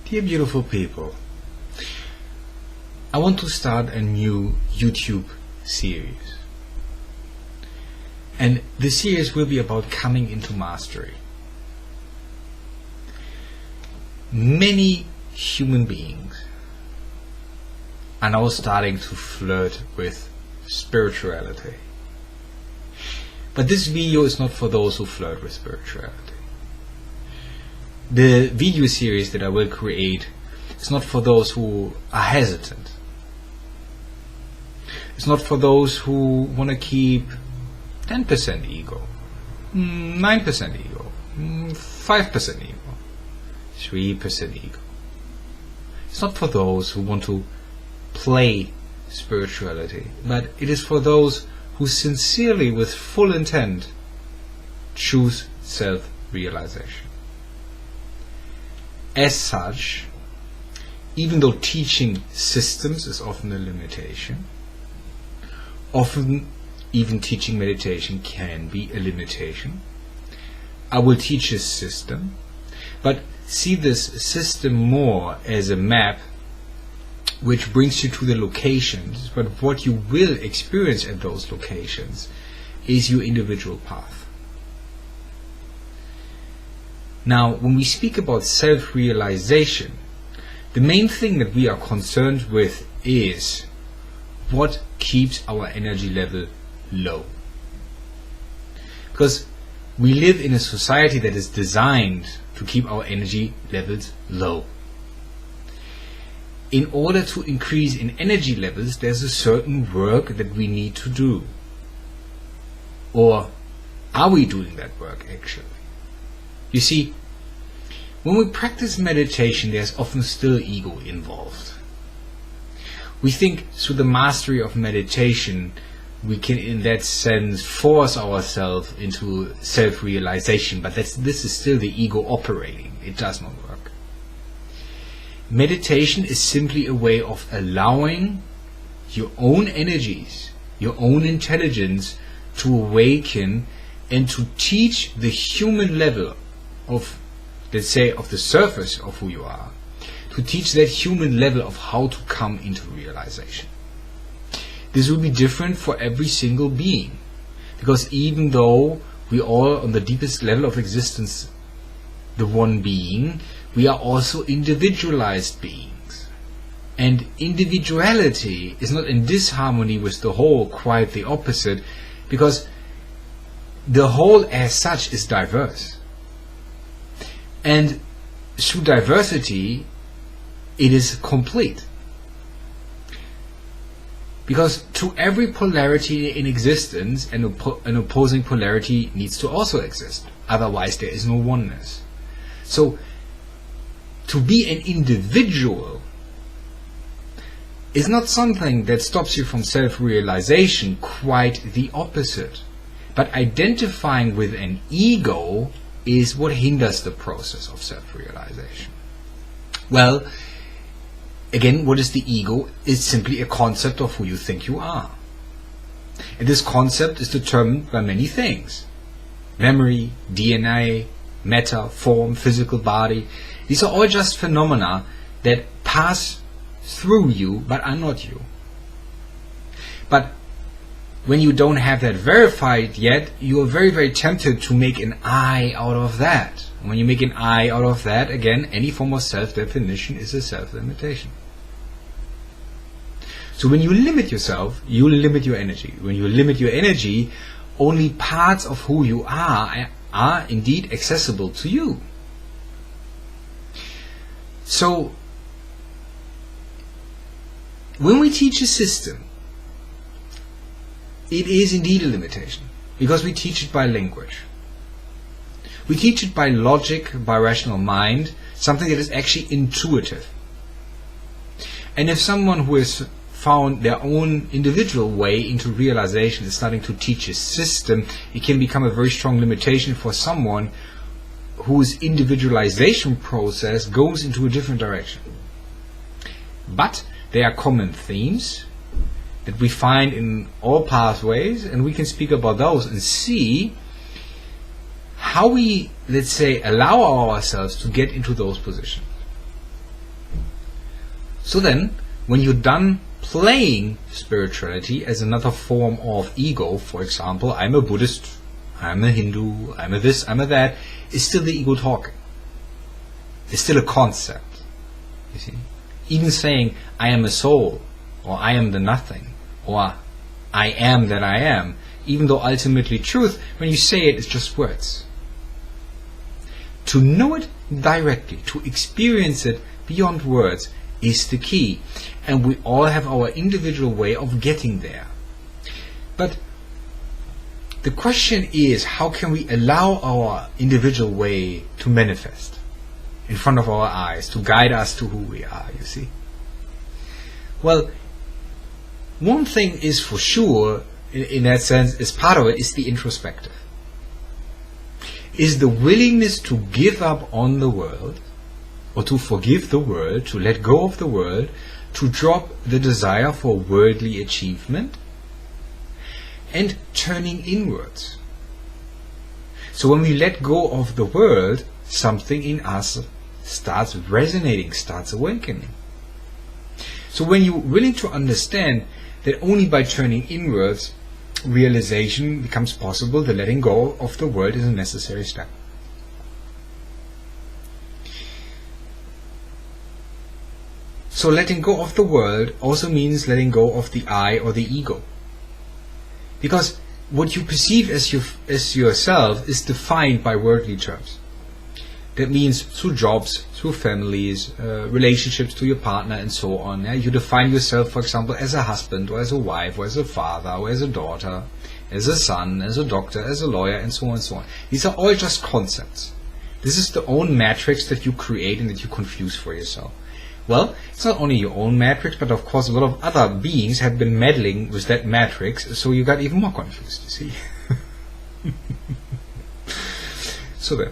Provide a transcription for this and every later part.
Dear beautiful people, I want to start a new YouTube series. And the series will be about coming into mastery. Many human beings are now starting to flirt with spirituality. But this video is not for those who flirt with spirituality. The video series that I will create is not for those who are hesitant. It's not for those who want to keep 10% ego, 9% ego, 5% ego, 3% ego. It's not for those who want to play spirituality, but it is for those who sincerely, with full intent, choose self-realization. As such, even though teaching systems is often a limitation, often even teaching meditation can be a limitation, I will teach a system, but see this system more as a map which brings you to the locations, but what you will experience at those locations is your individual path. Now, when we speak about self-realization, the main thing that we are concerned with is what keeps our energy level low. Because we live in a society that is designed to keep our energy levels low. In order to increase in energy levels, there's a certain work that we need to do. Or are we doing that work actually? You see, when we practice meditation, there's often still ego involved. We think through the mastery of meditation, we can in that sense force ourselves into self-realization, but this is still the ego operating. It does not work. Meditation is simply a way of allowing your own energies, your own intelligence to awaken and to teach the human level of, let's say, of the surface of who you are, to teach that human level of how to come into realization. This will be different for every single being, because even though we all on the deepest level of existence, the one being, we are also individualized beings. And individuality is not in disharmony with the whole, quite the opposite, because the whole as such is diverse. And through diversity, it is complete. Because to every polarity in existence, an opposing polarity needs to also exist. Otherwise, there is no oneness. So, to be an individual is not something that stops you from self-realization, quite the opposite. But identifying with an ego is what hinders the process of self-realization. Well, again, what is the ego? It's simply a concept of who you think you are. And this concept is determined by many things. Memory, DNA, matter, form, physical body. These are all just phenomena that pass through you but are not you. But when you don't have that verified yet, you are very, very tempted to make an I out of that. When you make an I out of that, again, any form of self-definition is a self-limitation. So when you limit yourself, you limit your energy. When you limit your energy, only parts of who you are indeed accessible to you. So when we teach a system, it is indeed a limitation, because we teach it by language. We teach it by logic, by rational mind, something that is actually intuitive. And if someone who has found their own individual way into realization is starting to teach a system, it can become a very strong limitation for someone whose individualization process goes into a different direction. But there are common themes that we find in all pathways, and we can speak about those and see how we, let's say, allow ourselves to get into those positions. So then, when you're done playing spirituality as another form of ego, for example, I'm a Buddhist, I'm a Hindu, I'm a this, I'm a that, it's still the ego talking. It's still a concept, you see. Even saying, I am a soul, or I am the nothing, or I am that I am, even though ultimately truth, when you say it, it's just words. To know it directly, to experience it beyond words, is the key. And we all have our individual way of getting there. But the question is, how can we allow our individual way to manifest in front of our eyes, to guide us to who we are, you see? Well, one thing is for sure, in that sense, is part of it, is the introspective. Is the willingness to give up on the world, or to forgive the world, to let go of the world, to drop the desire for worldly achievement, and turning inwards. So when we let go of the world, something in us starts resonating, starts awakening. So when you're willing to understand that only by turning inwards, realization becomes possible, the letting go of the world is a necessary step. So letting go of the world also means letting go of the I or the ego. Because what you perceive as yourself is defined by worldly terms. That means through jobs, through families, relationships to your partner and so on. Yeah? You define yourself, for example, as a husband or as a wife or as a father or as a daughter, as a son, as a doctor, as a lawyer, and so on and so on. These are all just concepts. This is the own matrix that you create and that you confuse for yourself. Well, it's not only your own matrix, but of course a lot of other beings have been meddling with that matrix, so you got even more confused, you see. So then,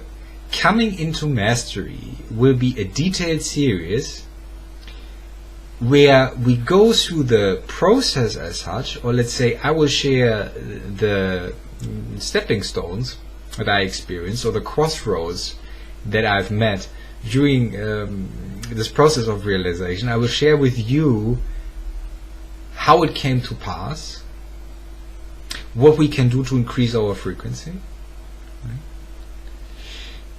coming into mastery will be a detailed series where we go through the process as such, or let's say I will share the stepping stones that I experienced, or the crossroads that I've met during this process of realization. I will share with you how it came to pass, what we can do to increase our frequency.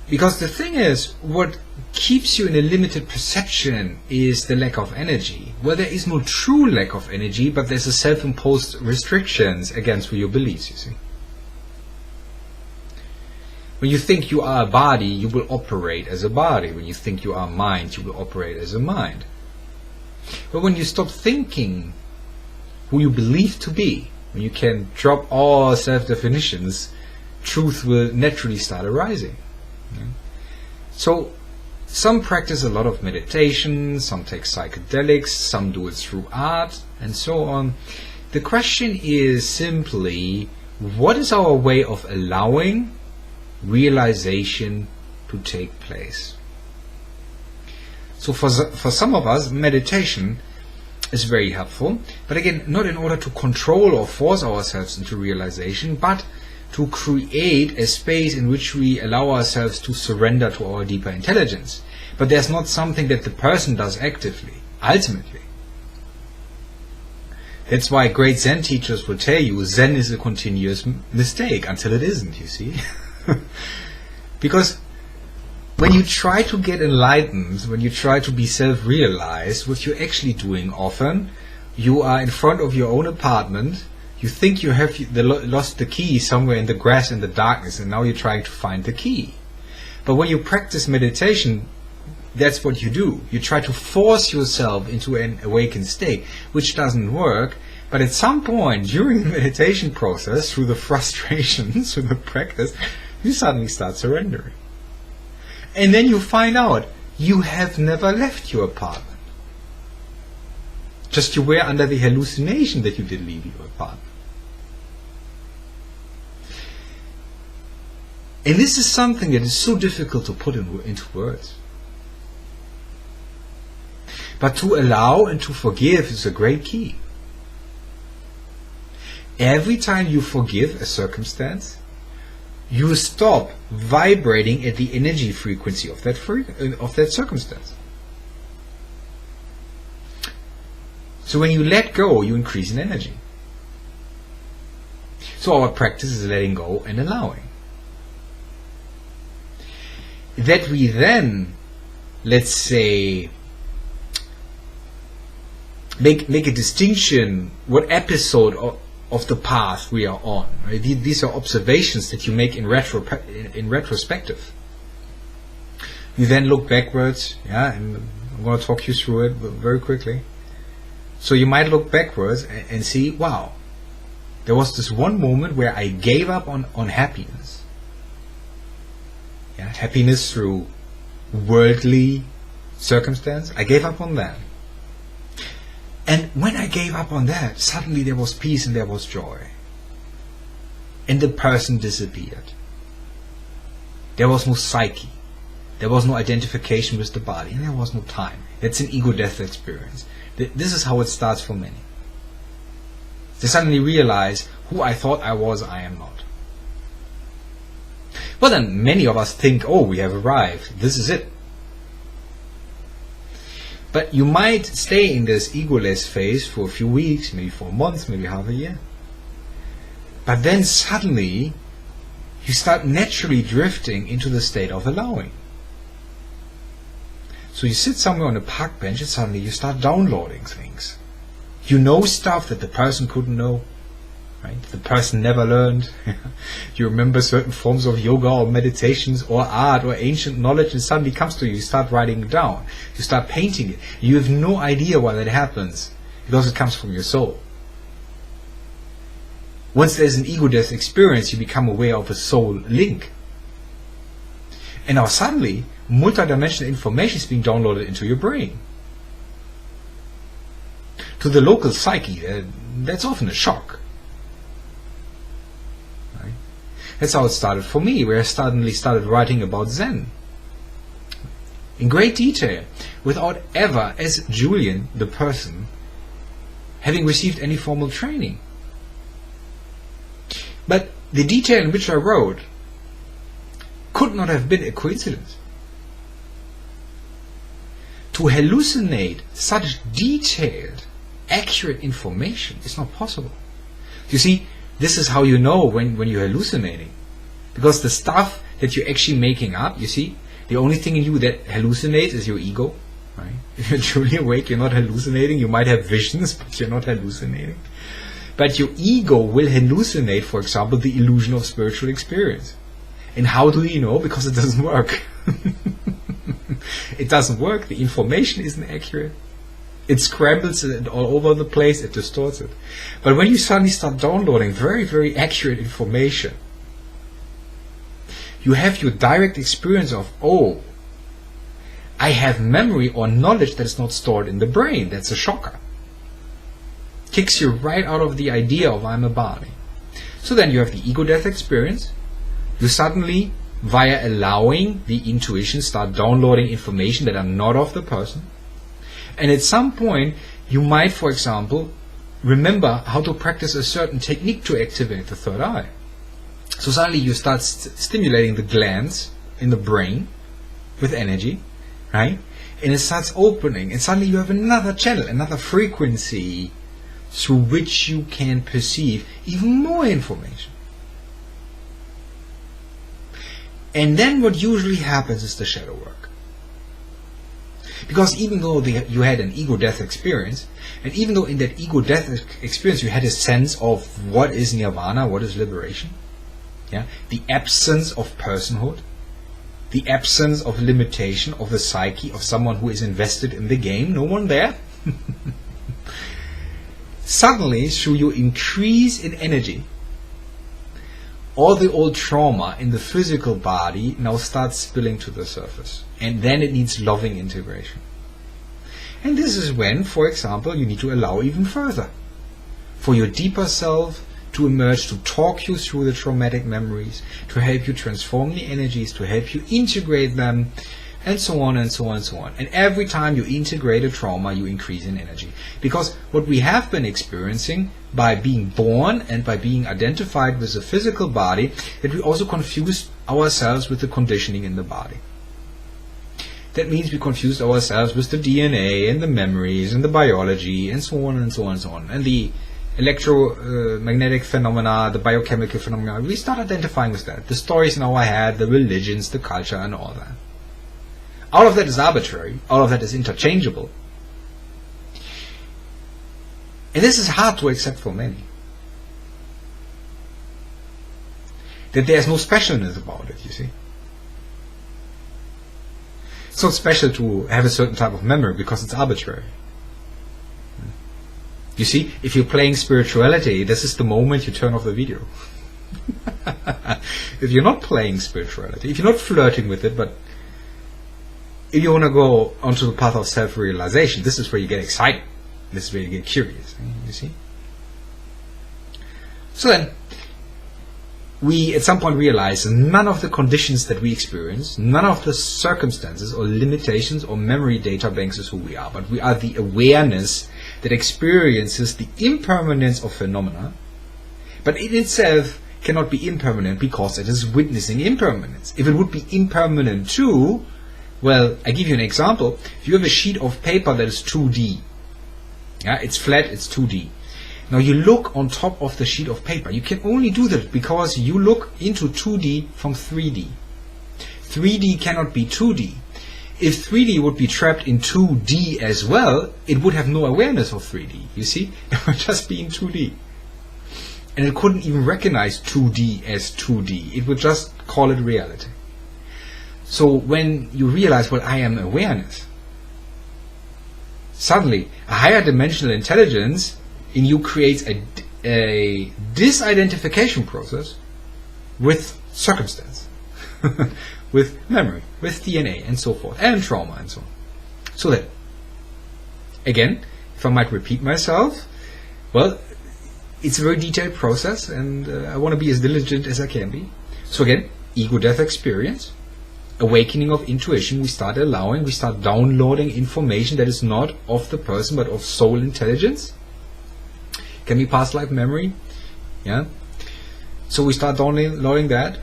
Because the thing is, what keeps you in a limited perception is the lack of energy. Well, there is no true lack of energy, but there's a self-imposed restrictions against your beliefs, you see. When you think you are a body, you will operate as a body. When you think you are a mind, you will operate as a mind. But when you stop thinking who you believe to be, when you can drop all self-definitions, truth will naturally start arising. So some practice a lot of meditation, some take psychedelics, some do it through art, and so on. The question is simply, what is our way of allowing realization to take place? So for some of us, meditation is very helpful, but again, not in order to control or force ourselves into realization, but to create a space in which we allow ourselves to surrender to our deeper intelligence. But there's not something that the person does actively, ultimately. That's why great Zen teachers will tell you Zen is a continuous mistake until it isn't, you see. Because when you try to get enlightened, when you try to be self-realized, what you're actually doing often, you are in front of your own apartment. You think you have lost the key somewhere in the grass in the darkness, and now you're trying to find the key. But when you practice meditation, that's what you do. You try to force yourself into an awakened state, which doesn't work. But at some point during the meditation process, through the frustrations, through the practice, you suddenly start surrendering. And then you find out you have never left your apartment. Just you were under the hallucination that you did leave your apartment. And this is something that is so difficult to put into words. But to allow and to forgive is a great key. Every time you forgive a circumstance, you stop vibrating at the energy frequency of that circumstance. So when you let go, you increase in energy. So our practice is letting go and allowing. That we then, let's say, make a distinction what episode of the path we are on. Right? These are observations that you make in retrospective. You then look backwards, and I'm going to talk you through it very quickly. So you might look backwards and see, wow, there was this one moment where I gave up on happiness. Happiness through worldly circumstance. I gave up on that. And when I gave up on that, suddenly there was peace and there was joy. And the person disappeared. There was no psyche. There was no identification with the body. And there was no time. That's an ego-death experience. This is how it starts for many. They suddenly realize, who I thought I was, I am not. Well then, many of us think, oh, we have arrived. This is it. But you might stay in this egoless phase for a few weeks, maybe for a month, maybe half a year. But then suddenly, you start naturally drifting into the state of allowing. So you sit somewhere on a park bench and suddenly you start downloading things. You know stuff that the person couldn't know. Right? The person never learned. You remember certain forms of yoga or meditations or art or ancient knowledge, and suddenly comes to you. You start writing it down. You start painting it. You have no idea why that happens, because it comes from your soul. Once there's an ego-death experience, you become aware of a soul link. And now suddenly, multidimensional information is being downloaded into your brain. To the local psyche, that's often a shock. That's how it started for me, where I suddenly started writing about Zen. In great detail, without ever, as Julian, the person, having received any formal training. But the detail in which I wrote could not have been a coincidence. To hallucinate such detailed, accurate information is not possible. You see, this is how you know when you're hallucinating. Because the stuff that you're actually making up, you see, the only thing in you that hallucinates is your ego. Right? If you're truly awake, you're not hallucinating. You might have visions, but you're not hallucinating. But your ego will hallucinate, for example, the illusion of spiritual experience. And how do you know? Because it doesn't work. It doesn't work. The information isn't accurate. It scrambles it all over the place, it distorts it. But when you suddenly start downloading very, very accurate information, you have your direct experience of, oh, I have memory or knowledge that is not stored in the brain. That's a shocker. Kicks you right out of the idea of I'm a body. So then you have the ego-death experience. You suddenly, via allowing the intuition, start downloading information that are not of the person. And at some point, you might, for example, remember how to practice a certain technique to activate the third eye. So suddenly you start stimulating the glands in the brain with energy, right? And it starts opening, and suddenly you have another channel, another frequency through which you can perceive even more information. And then what usually happens is the shadow work. Because even though you had an ego-death experience, and even though in that ego-death experience you had a sense of what is nirvana, what is liberation, the absence of personhood, the absence of limitation of the psyche of someone who is invested in the game, no one there, suddenly through your increase in energy, all the old trauma in the physical body now starts spilling to the surface. And then it needs loving integration. And this is when, for example, you need to allow even further. For your deeper self to emerge, to talk you through the traumatic memories, to help you transform the energies, to help you integrate them, and so on and so on and so on. And every time you integrate a trauma, you increase in energy. Because what we have been experiencing by being born and by being identified with the physical body, that we also confuse ourselves with the conditioning in the body. that means we confused ourselves with the DNA and the memories and the biology and so on and so on and so on. And the electromagnetic phenomena, the biochemical phenomena, we start identifying with that. The stories in our head, the religions, the culture, and all that. All of that is arbitrary. All of that is interchangeable. And this is hard to accept for many. That there's no specialness about it, you see. It's not special to have a certain type of memory because it's arbitrary. You see, if you're playing spirituality, this is the moment you turn off the video. If you're not playing spirituality, if you're not flirting with it, but if you want to go onto the path of self-realization, this is where you get excited. This is where you get curious, you see. So then, we at some point realize none of the conditions that we experience, none of the circumstances or limitations or memory data banks is who we are, but we are the awareness that experiences the impermanence of phenomena, but in itself cannot be impermanent because it is witnessing impermanence. If it would be impermanent too, well, I give you an example. If you have a sheet of paper that is 2D, yeah, it's flat, it's 2D. Now you look on top of the sheet of paper. You can only do that because you look into 2D from 3D. 3D cannot be 2D. If 3D would be trapped in 2D as well, it would have no awareness of 3D. You see? It would just be in 2D. And it couldn't even recognize 2D as 2D. It would just call it reality. So when you realize, well, I am awareness, suddenly a higher dimensional intelligence in you creates a disidentification process with circumstance, with memory, with DNA and so forth, and trauma and so on. So that, again, if I might repeat myself, well, it's a very detailed process, and I want to be as diligent as I can be. So again, ego-death experience, awakening of intuition, we start downloading information that is not of the person but of soul intelligence. Can be past life memory, yeah. So we start downloading that.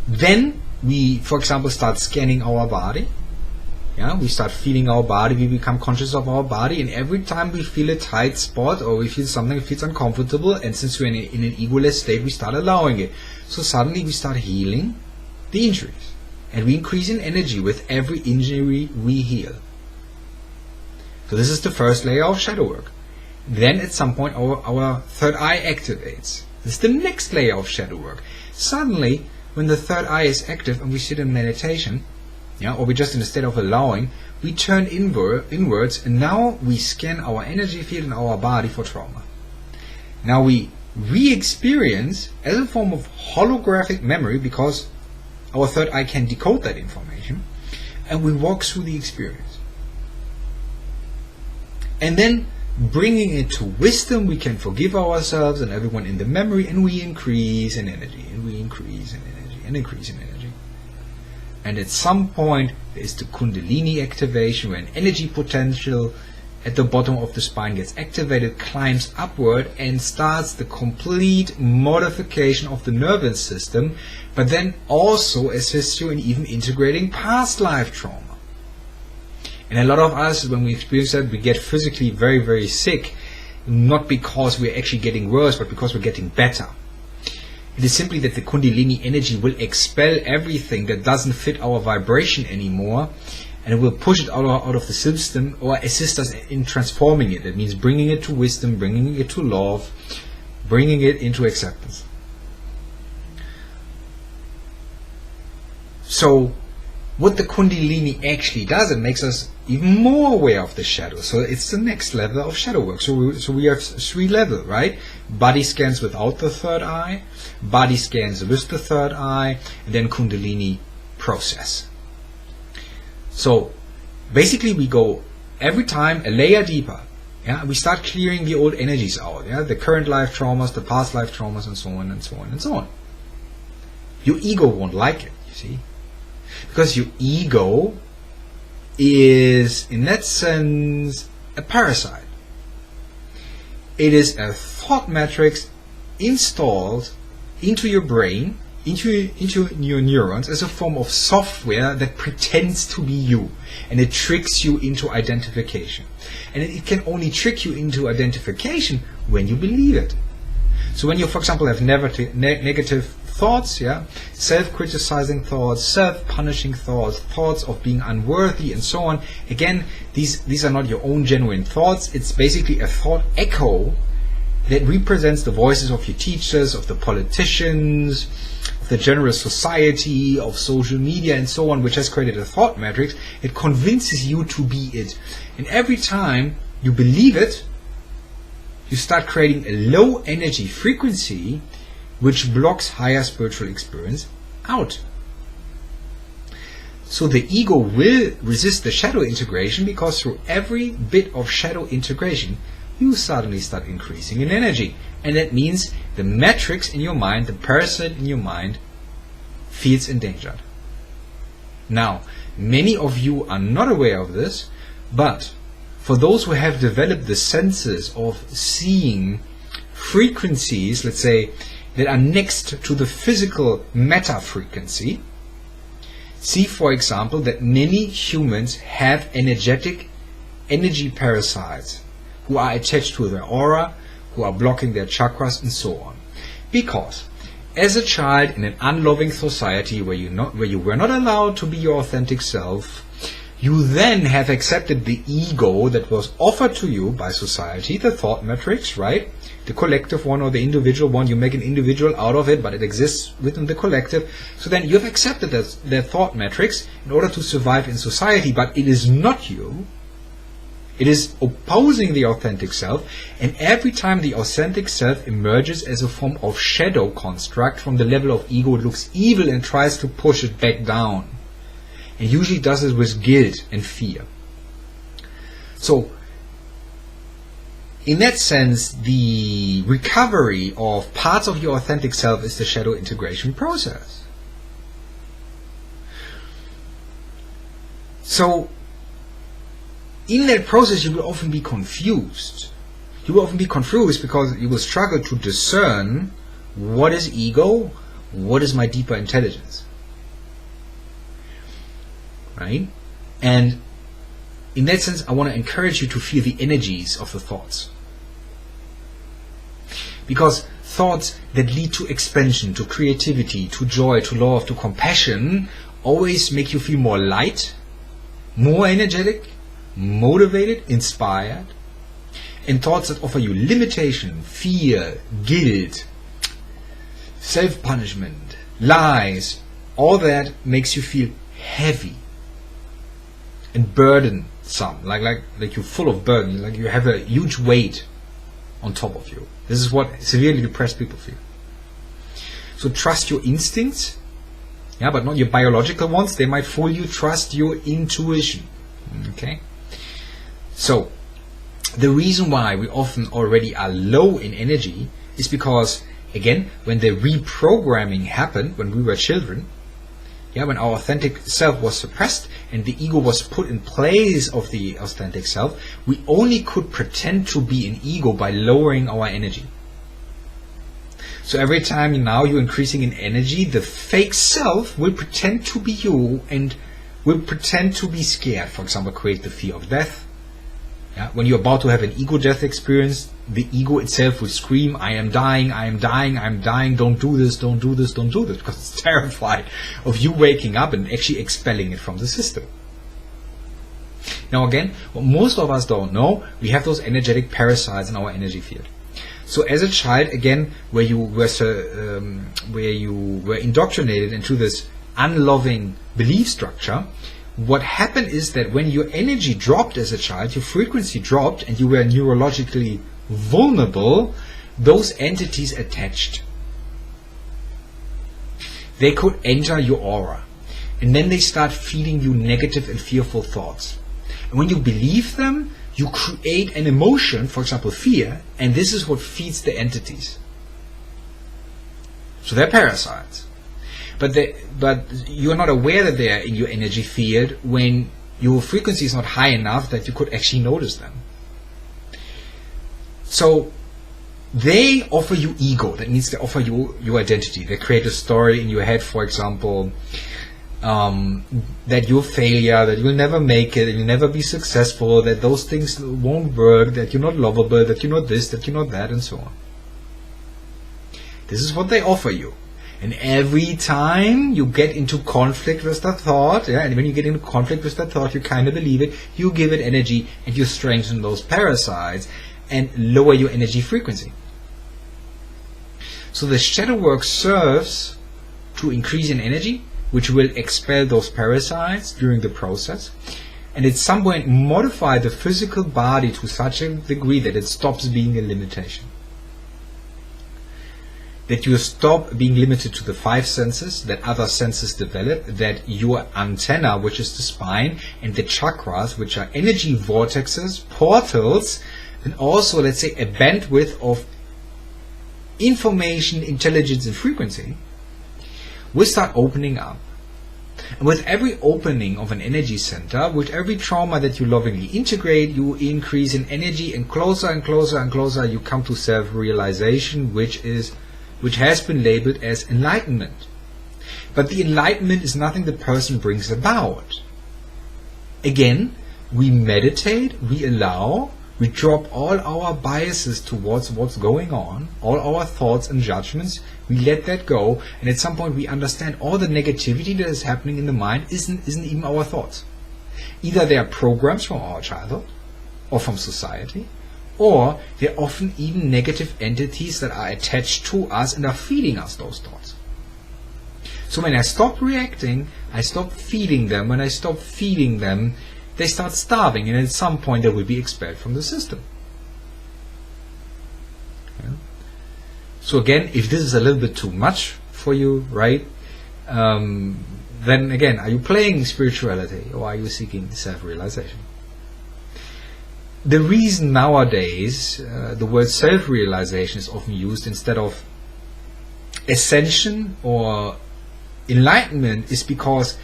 Then we, for example, start scanning our body. Yeah, we start feeling our body. We become conscious of our body, and every time we feel a tight spot or we feel something that feels uncomfortable, and since we're in an egoless state, we start allowing it. So suddenly we start healing the injuries, and we increase in energy with every injury we heal. So this is the first layer of shadow work. Then at some point our third eye activates. This is the next layer of shadow work. Suddenly, when the third eye is active and we sit in meditation, yeah, or we're just in a state of allowing, we turn inwards, and now we scan our energy field in our body for trauma. Now we re-experience as a form of holographic memory, because our third eye can decode that information, and we walk through the experience. And then, bringing it to wisdom, we can forgive ourselves and everyone in the memory, and we increase in energy, and we increase in energy, and increase in energy. And at some point, there is the Kundalini activation, where an energy potential at the bottom of the spine gets activated, climbs upward, and starts the complete modification of the nervous system, but then also assists you in even integrating past life trauma. And a lot of us, when we experience that, we get physically very, very sick, not because we're actually getting worse, but because we're getting better. It is simply that the Kundalini energy will expel everything that doesn't fit our vibration anymore, and it will push it out of the system, or assist us in transforming it. It means bringing it to wisdom, bringing it to love, bringing it into acceptance. So what the Kundalini actually does, it makes us even more aware of the shadow. So it's the next level of shadow work. So we have 3 levels, right? Body scans without the third eye, body scans with the third eye, and then Kundalini process. So basically we go every time a layer deeper. Yeah, we start clearing the old energies out. Yeah, the current life traumas, the past life traumas, and so on and so on and so on. Your ego won't like it, you see. Because your ego is, in that sense, a parasite. It is a thought matrix installed into your brain, into your neurons as a form of software that pretends to be you, and it tricks you into identification. And it can only trick you into identification when you believe it. So when you, for example, have negative thoughts, self-criticizing thoughts, self-punishing thoughts, thoughts of being unworthy, and so on. Again, these are not your own genuine thoughts. It's basically a thought echo that represents the voices of your teachers, of the politicians, of the general society, of social media, and so on, which has created a thought matrix. It convinces you to be it. And every time you believe it, you start creating a low energy frequency which blocks higher spiritual experience out. So the ego will resist the shadow integration, because through every bit of shadow integration you suddenly start increasing in energy. And that means the matrix in your mind, the parasite in your mind, feels endangered. Now, many of you are not aware of this, but for those who have developed the senses of seeing frequencies, let's say, that are next to the physical matter frequency, see, for example, that many humans have energy parasites who are attached to their aura, who are blocking their chakras, and so on. Because as a child in an unloving society where you were not allowed to be your authentic self, you then have accepted the ego that was offered to you by society, the thought matrix, right? The collective one or the individual one. You make an individual out of it, but it exists within the collective. So then you've accepted that thought matrix in order to survive in society, but it is not you. It is opposing the authentic self, and every time the authentic self emerges as a form of shadow construct from the level of ego, it looks evil and tries to push it back down. And usually does it with guilt and fear. So, in that sense, the recovery of parts of your authentic self is the shadow integration process. So, in that process, you will often be confused. You will often be confused because you will struggle to discern what is ego, what is my deeper intelligence. Right? And in that sense, I want to encourage you to feel the energies of the thoughts. Because thoughts that lead to expansion, to creativity, to joy, to love, to compassion, always make you feel more light, more energetic, motivated, inspired. And thoughts that offer you limitation, fear, guilt, self-punishment, lies, all that makes you feel heavy and burdensome, like you're full of burden, like you have a huge weight on top of you. This is what severely depressed people feel. So trust your instincts, but not your biological ones. They might fool you. Trust your intuition. Okay. So the reason why we often already are low in energy is because, again, when the reprogramming happened when we were children, when our authentic self was suppressed and the ego was put in place of the authentic self, we only could pretend to be an ego by lowering our energy. So every time now you're increasing in energy, the fake self will pretend to be you and will pretend to be scared. For example, create the fear of death. When you're about to have an ego death experience, the ego itself will scream, I am dying, I am dying, I am dying, don't do this, don't do this, don't do this, because it's terrified of you waking up and actually expelling it from the system. Now again, what most of us don't know, we have those energetic parasites in our energy field. So as a child, again, where you were indoctrinated into this unloving belief structure, what happened is that when your energy dropped as a child, your frequency dropped, and you were neurologically vulnerable, those entities attached. They could enter your aura, and then they start feeding you negative and fearful thoughts. And when you believe them, you create an emotion, for example fear, and this is what feeds the entities. So they're parasites. But you're not aware that they are in your energy field when your frequency is not high enough that you could actually notice them. So they offer you ego. That means they offer you your identity. They create a story in your head, for example, that you're a failure, that you'll never make it, that you'll never be successful, that those things won't work, that you're not lovable, that you're not this, that you're not that, and so on. This is what they offer you. And every time you get into conflict with that thought, and when you get into conflict with that thought, you kind of believe it, you give it energy, and you strengthen those parasites and lower your energy frequency. So the shadow work serves to increase in energy, which will expel those parasites during the process, and at some point modify the physical body to such a degree that it stops being a limitation. That you stop being limited to the 5 senses, that other senses develop, that your antenna, which is the spine, and the chakras, which are energy vortexes, portals, and also, let's say, a bandwidth of information, intelligence, and frequency, will start opening up. And with every opening of an energy center, with every trauma that you lovingly integrate, you increase in energy, and closer and closer and closer you come to self-realization, which has been labeled as enlightenment. But the enlightenment is nothing the person brings about. Again, we meditate, we allow, we drop all our biases towards what's going on, all our thoughts and judgments, we let that go, and at some point we understand all the negativity that is happening in the mind isn't even our thoughts. Either they are programs from our childhood, or from society, or they're often even negative entities that are attached to us and are feeding us those thoughts. So when I stop reacting, I stop feeding them. When I stop feeding them, they start starving, and at some point they will be expelled from the system. Yeah. So again, if this is a little bit too much for you, right, then again, are you playing spirituality, or are you seeking self-realization? The reason nowadays the word self-realization is often used instead of ascension or enlightenment is because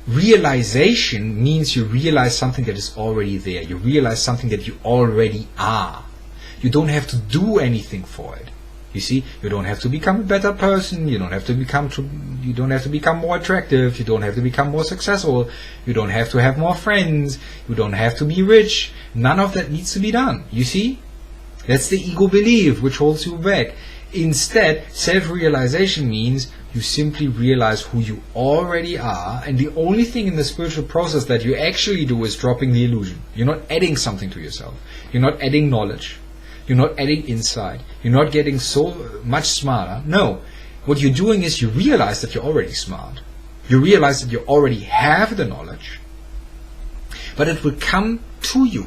realization means you realize something that is already there. You realize something that you already are. You don't have to do anything for it. You see, you don't have to become a better person. You don't have to become more attractive. You don't have to become more successful. You don't have to have more friends. You don't have to be rich. None of that needs to be done. You see, that's the ego belief which holds you back. Instead, self-realization means you simply realize who you already are, and the only thing in the spiritual process that you actually do is dropping the illusion. You're not adding something to yourself. You're not adding knowledge. You're not adding insight. You're not getting so much smarter. No. What you're doing is you realize that you're already smart. You realize that you already have the knowledge. But it will come to you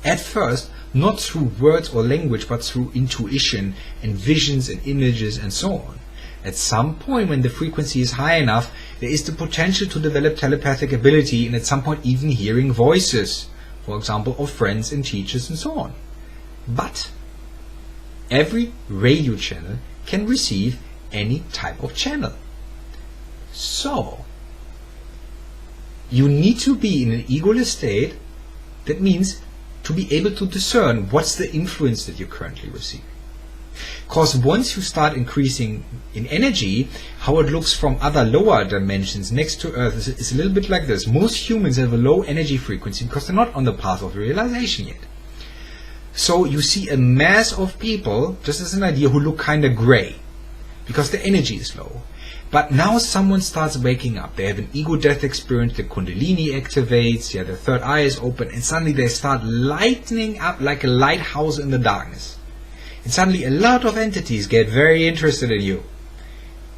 at first, not through words or language, but through intuition and visions and images and so on. At some point, when the frequency is high enough, there is the potential to develop telepathic ability, and at some point even hearing voices, for example, of friends and teachers and so on. But every radio channel can receive any type of channel. So, you need to be in an egoless state. That means to be able to discern what's the influence that you currently receive. Because once you start increasing in energy, how it looks from other lower dimensions next to Earth is a little bit like this. Most humans have a low energy frequency because they're not on the path of realization yet. So you see a mass of people, just as an idea, who look kind of gray because the energy is low. But now someone starts waking up. They have an ego death experience, the Kundalini activates, their third eye is open, and suddenly they start lighting up like a lighthouse in the darkness. And suddenly a lot of entities get very interested in you.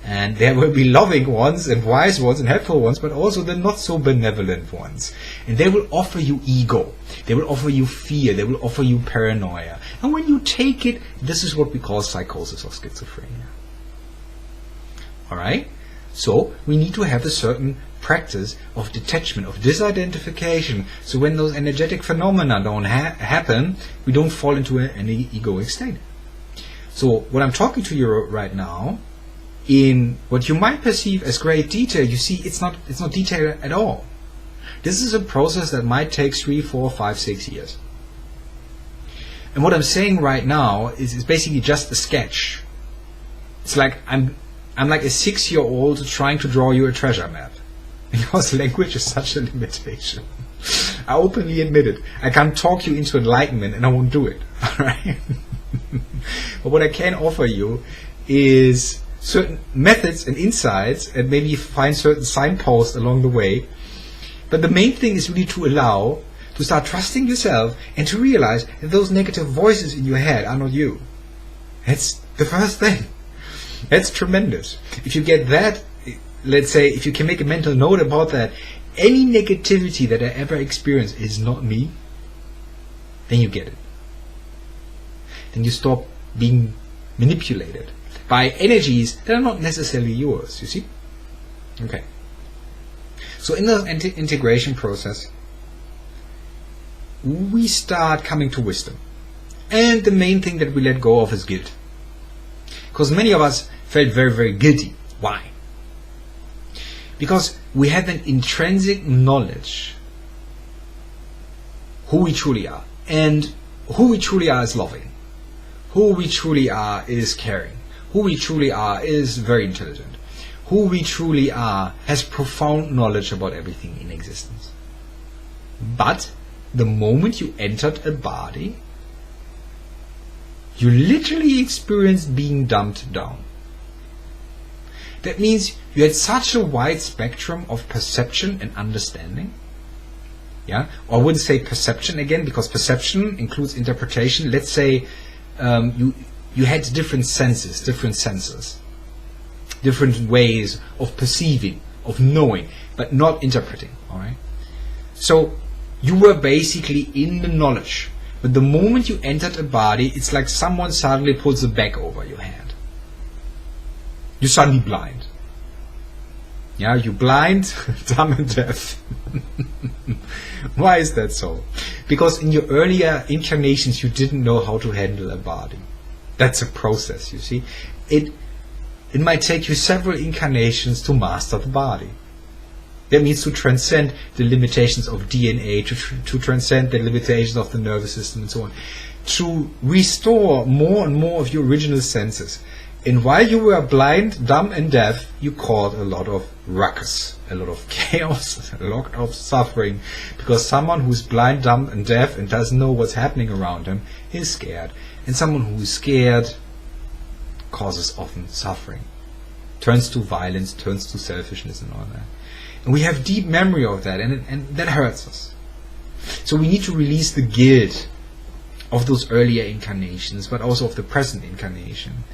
And there will be loving ones and wise ones and helpful ones, but also the not so benevolent ones. And they will offer you ego. They will offer you fear. They will offer you paranoia. And when you take it, this is what we call psychosis or schizophrenia. Alright? So we need to have a certain practice of detachment, of disidentification. So when those energetic phenomena don't happen, we don't fall into any egoic state. So what I'm talking to you right now, in what you might perceive as great detail, you see it's not detail at all. This is a process that might take 3, 4, 5, 6 years. And what I'm saying right now is basically just a sketch. It's like I'm like a 6-year-old trying to draw you a treasure map. Because language is such a limitation. I openly admit it. I can't talk you into enlightenment, and I won't do it. Alright? But what I can offer you is certain methods and insights, and maybe find certain signposts along the way. But the main thing is really to start trusting yourself and to realize that those negative voices in your head are not you. That's the first thing. That's tremendous. If you get that, let's say, if you can make a mental note about that, any negativity that I ever experience is not me, then you get it. Then you stop being manipulated by energies that are not necessarily yours, you see? Okay. So in the integration process, we start coming to wisdom. And the main thing that we let go of is guilt. Because many of us felt very, very guilty. Why? Because we have an intrinsic knowledge who we truly are. And who we truly are is loving. Who we truly are is caring. Who we truly are is very intelligent. Who we truly are has profound knowledge about everything in existence. But the moment you entered a body, you literally experienced being dumped down. That means you had such a wide spectrum of perception and understanding. Yeah, or I wouldn't say perception again, because perception includes interpretation. Let's say you had different senses, different ways of perceiving, of knowing, but not interpreting. All right. So you were basically in the knowledge, but the moment you entered a body, it's like someone suddenly pulls a bag over your head. You're suddenly blind. Yeah, you're blind, dumb and deaf. Why is that so? Because in your earlier incarnations you didn't know how to handle a body. That's a process, you see. It might take you several incarnations to master the body. That means to transcend the limitations of DNA, to transcend the limitations of the nervous system and so on. To restore more and more of your original senses. And while you were blind, dumb and deaf, you caused a lot of ruckus, a lot of chaos, a lot of suffering. Because someone who's blind, dumb and deaf and doesn't know what's happening around him is scared. And someone who's scared causes often suffering. Turns to violence, turns to selfishness and all that. And we have deep memory of that, and that hurts us. So we need to release the guilt of those earlier incarnations, but also of the present incarnation.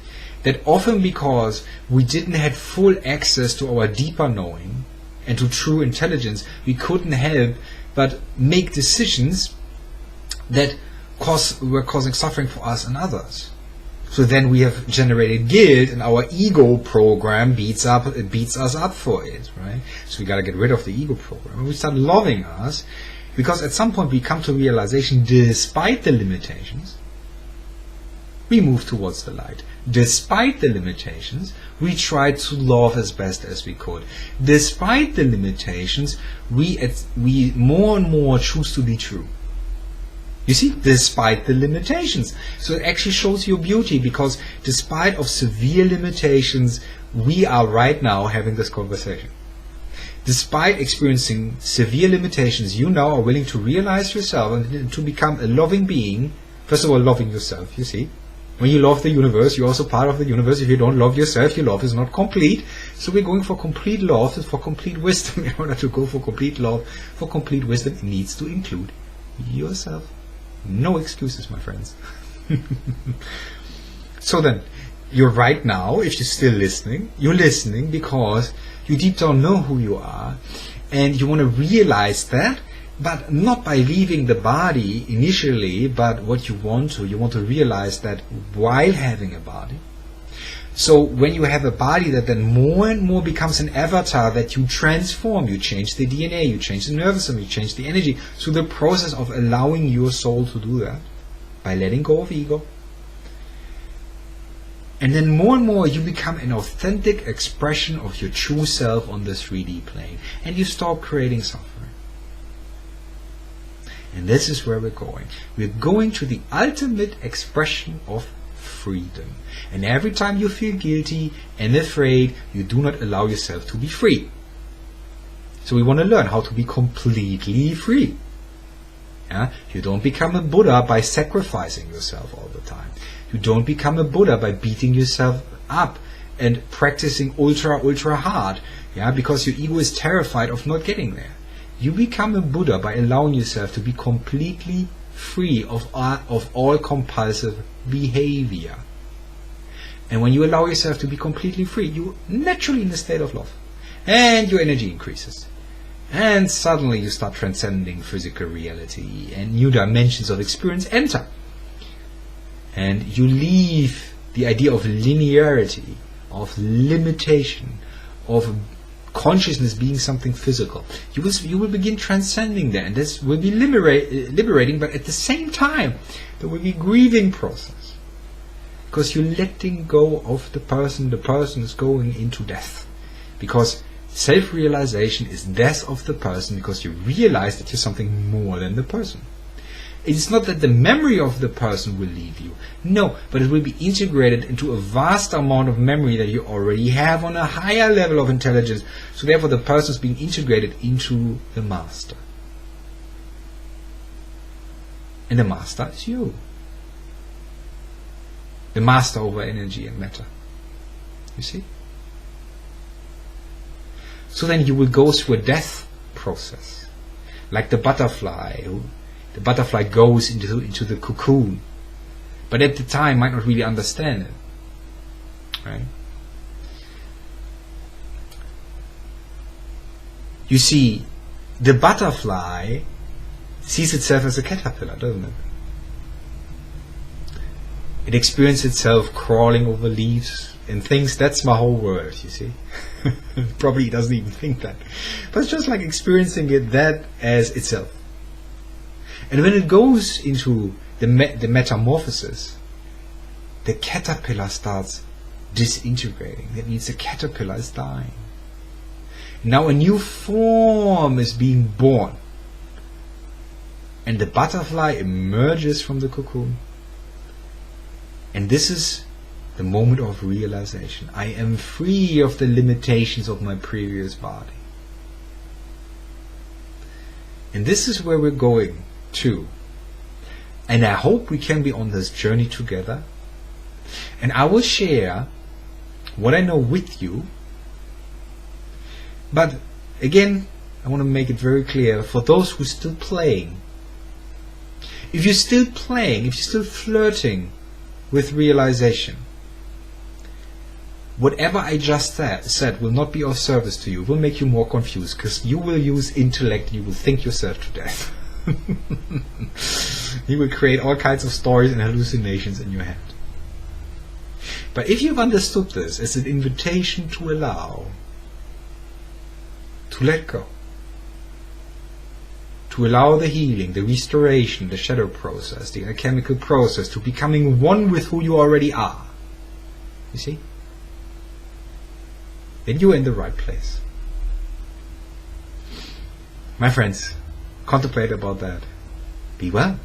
That often because we didn't have full access to our deeper knowing and to true intelligence, we couldn't help but make decisions that were causing suffering for us and others. So then we have generated guilt, and our ego program beats us up for it, right? So we got to get rid of the ego program. And we start loving us, because at some point we come to realization, despite the limitations, we move towards the light. Despite the limitations, we try to love as best as we could. Despite the limitations, we more and more choose to be true. You see, despite the limitations. So it actually shows your beauty, because despite of severe limitations, we are right now having this conversation. Despite experiencing severe limitations, you now are willing to realize yourself and to become a loving being. First of all, loving yourself, you see. When you love the universe, you're also part of the universe. If you don't love yourself, your love is not complete. So we're going for complete love, for complete wisdom. In order to go for complete love, for complete wisdom, it needs to include yourself. No excuses, my friends. So then, you're right now, if you're still listening, you're listening because you deep down know who you are, and you want to realize that, but not by leaving the body initially, but what you want to realize that while having a body. So when you have a body that then more and more becomes an avatar that you transform, you change the DNA, you change the nervous system, you change the energy. So the process of allowing your soul to do that, by letting go of ego. And then more and more you become an authentic expression of your true self on the 3D plane. And you stop creating suffering. And this is where we're going. We're going to the ultimate expression of freedom. And every time you feel guilty and afraid, you do not allow yourself to be free. So we want to learn how to be completely free. Yeah? You don't become a Buddha by sacrificing yourself all the time. You don't become a Buddha by beating yourself up and practicing ultra hard, yeah, because your ego is terrified of not getting there. You become a Buddha by allowing yourself to be completely free of all compulsive behavior. And when you allow yourself to be completely free, you're naturally in a state of love. And your energy increases. And suddenly you start transcending physical reality and new dimensions of experience enter. And you leave the idea of linearity, of limitation, of consciousness being something physical. You will begin transcending that, and this will be liberating, but at the same time there will be a grieving process, because you're letting go of the person is going into death, because self-realization is death of the person, because you realize that you're something more than the person. It's not that the memory of the person will leave you. No, but it will be integrated into a vast amount of memory that you already have on a higher level of intelligence. So therefore the person is being integrated into the master. And the master is you. The master over energy and matter. You see? So then you will go through a death process. Like the butterfly. The butterfly goes into the cocoon, but at the time might not really understand it. Right? You see, the butterfly sees itself as a caterpillar, doesn't it? It experiences itself crawling over leaves and thinks that's my whole world, you see. Probably it doesn't even think that. But it's just like experiencing it that as itself. And when it goes into the metamorphosis, the caterpillar starts disintegrating. That means the caterpillar is dying. Now a new form is being born. And the butterfly emerges from the cocoon. And this is the moment of realization. I am free of the limitations of my previous body. And this is where we're going to. And I hope we can be on this journey together. And I will share what I know with you. But again, I want to make it very clear for those who are still playing. If you're still playing, if you're still flirting with realization, whatever I just said will not be of service to you. It will make you more confused, because you will use intellect and you will think yourself to death. You will create all kinds of stories and hallucinations in your head. But if you've understood this as an invitation to allow, to let go, to allow the healing, the restoration, the shadow process, the alchemical process, to becoming one with who you already are, you see, then you are in the right place. My friends, contemplate about that. Be well.